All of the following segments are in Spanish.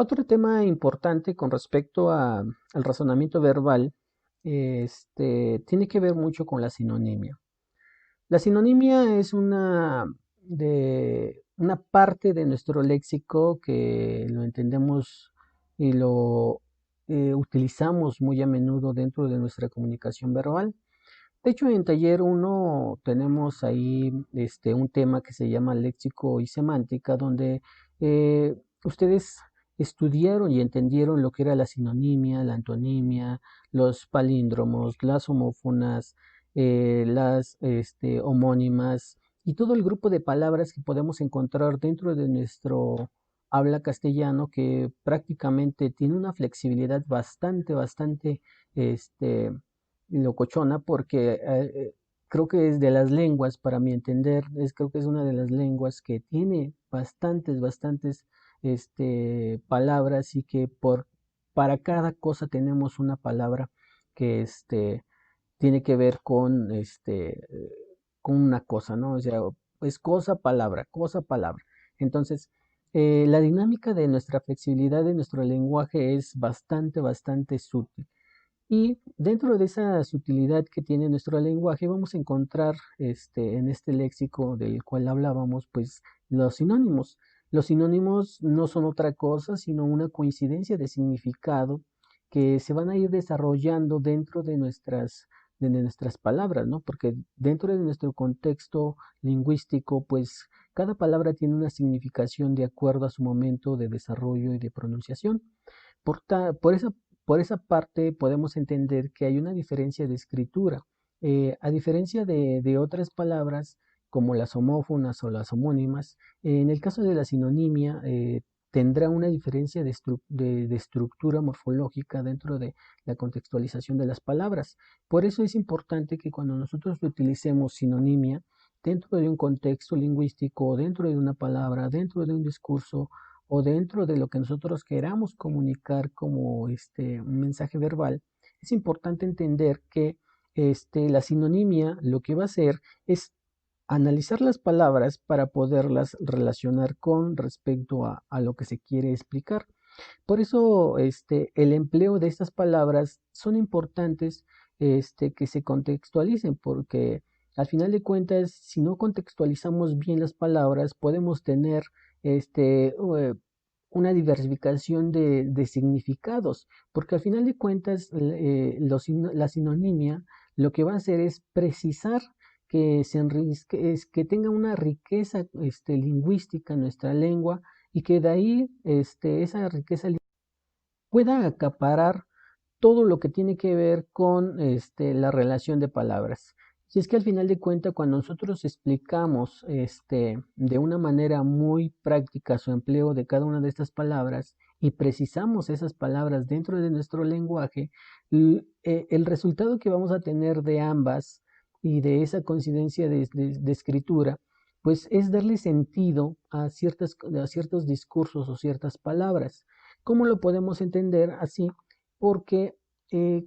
Otro tema importante con respecto al razonamiento verbal, tiene que ver mucho con la sinonimia. La sinonimia es una parte de nuestro léxico que lo entendemos y lo utilizamos muy a menudo dentro de nuestra comunicación verbal. De hecho, en taller uno tenemos ahí un tema que se llama léxico y semántica, donde ustedes estudiaron y entendieron lo que era la sinonimia, la antonimia, los palíndromos, las homófonas, las homónimas y todo el grupo de palabras que podemos encontrar dentro de nuestro habla castellano, que prácticamente tiene una flexibilidad bastante este, locochona, porque creo que es de las lenguas, para mi entender, creo que es una de las lenguas que tiene bastantes palabras, y que para cada cosa tenemos una palabra que tiene que ver con una cosa, ¿no? O sea, es cosa, palabra. Entonces, la dinámica de nuestra flexibilidad de nuestro lenguaje es bastante sutil. Y dentro de esa sutilidad que tiene nuestro lenguaje, vamos a encontrar en este léxico del cual hablábamos, pues los sinónimos. Los sinónimos no son otra cosa sino una coincidencia de significado que se van a ir desarrollando dentro de nuestras palabras, ¿no? Porque dentro de nuestro contexto lingüístico, pues cada palabra tiene una significación de acuerdo a su momento de desarrollo y de pronunciación. Por esa parte podemos entender que hay una diferencia de escritura. A diferencia de otras palabras como las homófonas o las homónimas, en el caso de la sinonimia tendrá una diferencia de estructura morfológica dentro de la contextualización de las palabras. Por eso es importante que cuando nosotros utilicemos sinonimia dentro de un contexto lingüístico, dentro de una palabra, dentro de un discurso, o dentro de lo que nosotros queramos comunicar como un mensaje verbal, es importante entender que la sinonimia lo que va a hacer es analizar las palabras para poderlas relacionar con respecto a lo que se quiere explicar. Por eso el empleo de estas palabras son importantes, que se contextualicen, porque al final de cuentas, si no contextualizamos bien las palabras, podemos tener este, eh, una diversificación de significados, porque al final de cuentas la sinonimia lo que va a hacer es precisar que tenga una riqueza lingüística en nuestra lengua, y que de ahí esa riqueza pueda acaparar todo lo que tiene que ver con la relación de palabras. Y es que al final de cuentas, cuando nosotros explicamos de una manera muy práctica su empleo de cada una de estas palabras y precisamos esas palabras dentro de nuestro lenguaje, el resultado que vamos a tener de ambas y de esa coincidencia de escritura, pues es darle sentido a ciertos discursos o ciertas palabras. ¿Cómo lo podemos entender así? Porque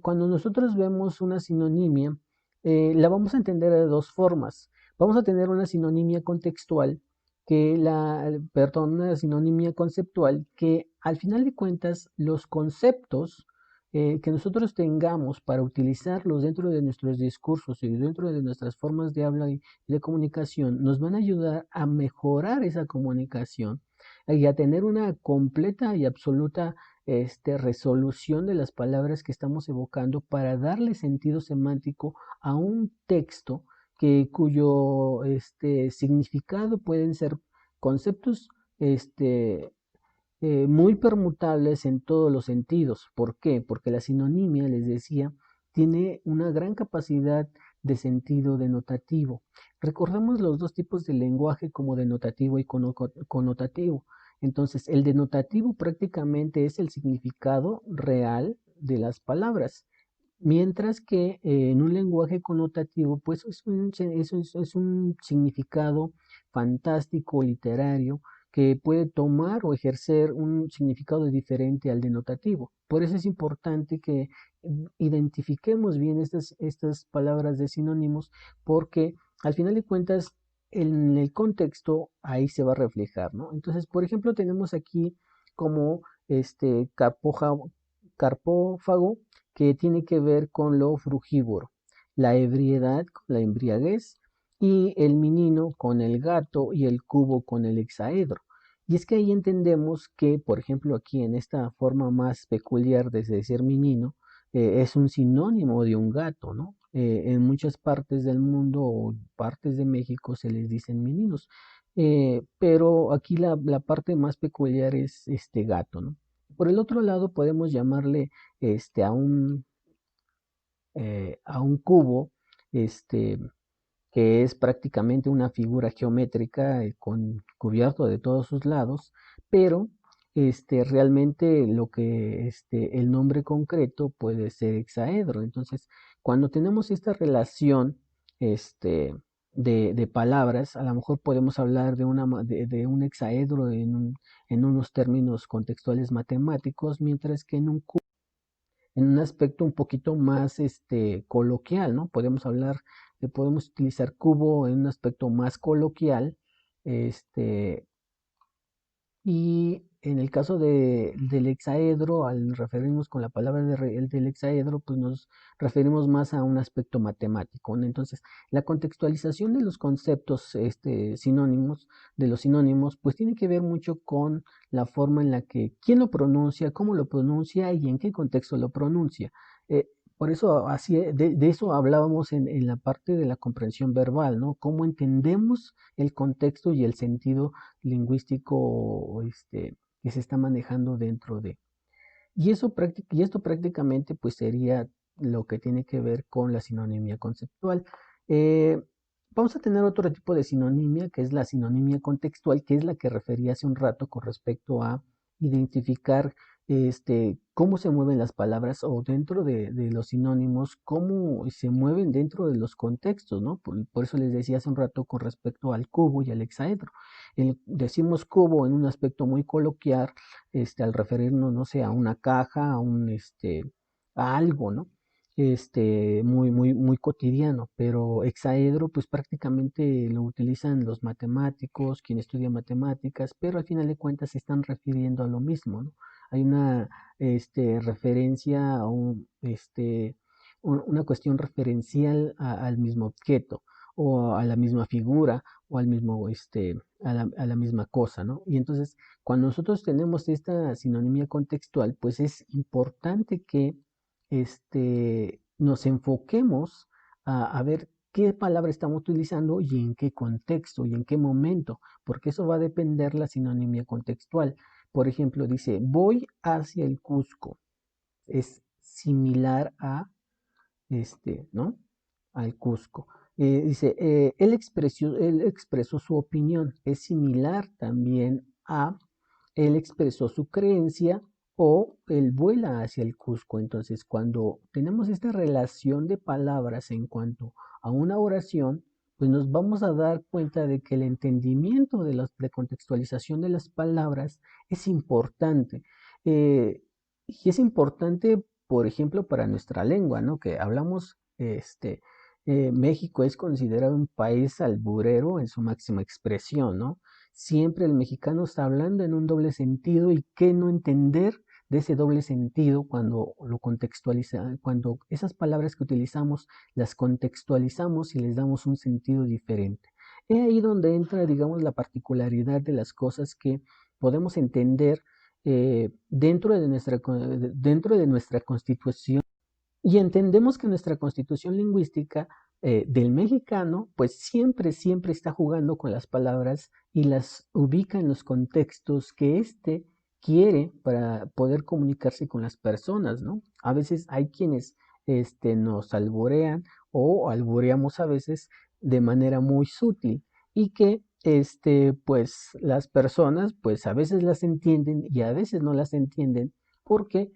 cuando nosotros vemos una sinonimia, la vamos a entender de dos formas. Vamos a tener una sinonimia contextual, perdón, una sinonimia conceptual, que al final de cuentas los conceptos que nosotros tengamos para utilizarlos dentro de nuestros discursos y dentro de nuestras formas de habla y de comunicación nos van a ayudar a mejorar esa comunicación y a tener una completa y absoluta resolución de las palabras que estamos evocando para darle sentido semántico a un texto cuyo significado pueden ser conceptos este, muy permutables en todos los sentidos. ¿Por qué? Porque la sinonimia, les decía, tiene una gran capacidad de sentido denotativo. Recordemos los dos tipos de lenguaje como denotativo y connotativo. Entonces, el denotativo prácticamente es el significado real de las palabras, mientras que en un lenguaje connotativo, pues es un significado fantástico, literario, que puede tomar o ejercer un significado diferente al denotativo. Por eso es importante que identifiquemos bien estas palabras de sinónimos, porque al final de cuentas, en el contexto ahí se va a reflejar, ¿no? Entonces, por ejemplo, tenemos aquí como carpófago, que tiene que ver con lo frugívoro, la ebriedad con la embriaguez, y el menino con el gato y el cubo con el hexaedro. Y es que ahí entendemos que, por ejemplo, aquí en esta forma más peculiar de decir menino, es un sinónimo de un gato, ¿no? En muchas partes del mundo o partes de México se les dicen meninos, pero aquí la parte más peculiar es este gato, ¿no? Por el otro lado podemos llamarle este, a un cubo, este, que es prácticamente una figura geométrica con cubierto de todos sus lados, pero realmente el nombre concreto puede ser hexaedro. Entonces, cuando tenemos esta relación este, de palabras, a lo mejor podemos hablar de un hexaedro en unos términos contextuales matemáticos, mientras que en un aspecto un poquito más coloquial, ¿no? Podemos utilizar cubo en un aspecto más coloquial, este, y en el caso del hexaedro, al referirnos con la palabra del hexaedro, pues nos referimos más a un aspecto matemático, ¿no? Entonces, la contextualización de los conceptos sinónimos, de los sinónimos, pues tiene que ver mucho con la forma en la que quién lo pronuncia, cómo lo pronuncia y en qué contexto lo pronuncia. Eh, por eso, de eso hablábamos en la parte de la comprensión verbal, ¿no? Cómo entendemos el contexto y el sentido lingüístico que se está manejando dentro de. Y esto prácticamente pues sería lo que tiene que ver con la sinonimia conceptual. Eh, Vamos a tener otro tipo de sinonimia, que es la sinonimia contextual, que es la que referí hace un rato con respecto a identificar cómo se mueven las palabras o dentro de los sinónimos, cómo se mueven dentro de los contextos, ¿no? Por eso les decía hace un rato con respecto al cubo y al hexaedro. Decimos cubo en un aspecto muy coloquial, al referirnos, no sé, a una caja, a algo, ¿no? Muy cotidiano, pero hexaedro, pues prácticamente lo utilizan los matemáticos, quien estudia matemáticas, pero al final de cuentas se están refiriendo a lo mismo, ¿no? Hay una, referencia a una cuestión referencial al mismo objeto, o a la misma figura, o al mismo, a la misma cosa, ¿no? Y entonces, cuando nosotros tenemos esta sinonimia contextual, pues es importante que nos enfoquemos a ver qué palabra estamos utilizando y en qué contexto y en qué momento, porque eso va a depender la sinonimia contextual. Por ejemplo, dice, voy hacia el Cusco. Es similar a ¿no? Al Cusco. Dice, él expresó su opinión. Es similar también a él expresó su creencia o él vuela hacia el Cusco. Entonces, cuando tenemos esta relación de palabras en cuanto a una oración, pues nos vamos a dar cuenta de que el entendimiento de contextualización de las palabras es importante. Y es importante, por ejemplo, para nuestra lengua, ¿no? Que hablamos, México es considerado un país alburero en su máxima expresión, ¿no? Siempre el mexicano está hablando en un doble sentido y qué no entender de ese doble sentido cuando lo contextualiza, cuando esas palabras que utilizamos las contextualizamos y les damos un sentido diferente. Es ahí donde entra, digamos, la particularidad de las cosas que podemos entender dentro de nuestra constitución, y entendemos que nuestra constitución lingüística del mexicano, pues siempre está jugando con las palabras y las ubica en los contextos que éste quiere para poder comunicarse con las personas, ¿no? A veces hay quienes nos alborean o alboreamos a veces de manera muy sutil y que pues las personas pues a veces las entienden y a veces no las entienden porque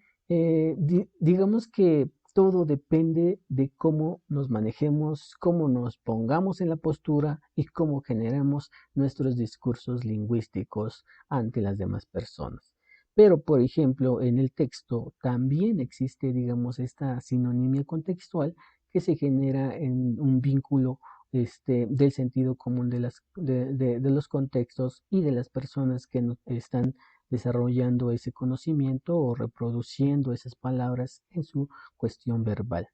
digamos que todo depende de cómo nos manejemos, cómo nos pongamos en la postura y cómo generamos nuestros discursos lingüísticos ante las demás personas. Pero, por ejemplo, en el texto también existe, digamos, esta sinonimia contextual que se genera en un vínculo del sentido común de los contextos y de las personas que están desarrollando ese conocimiento o reproduciendo esas palabras en su cuestión verbal.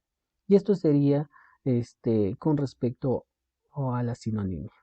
Y esto sería con respecto a la sinonimia.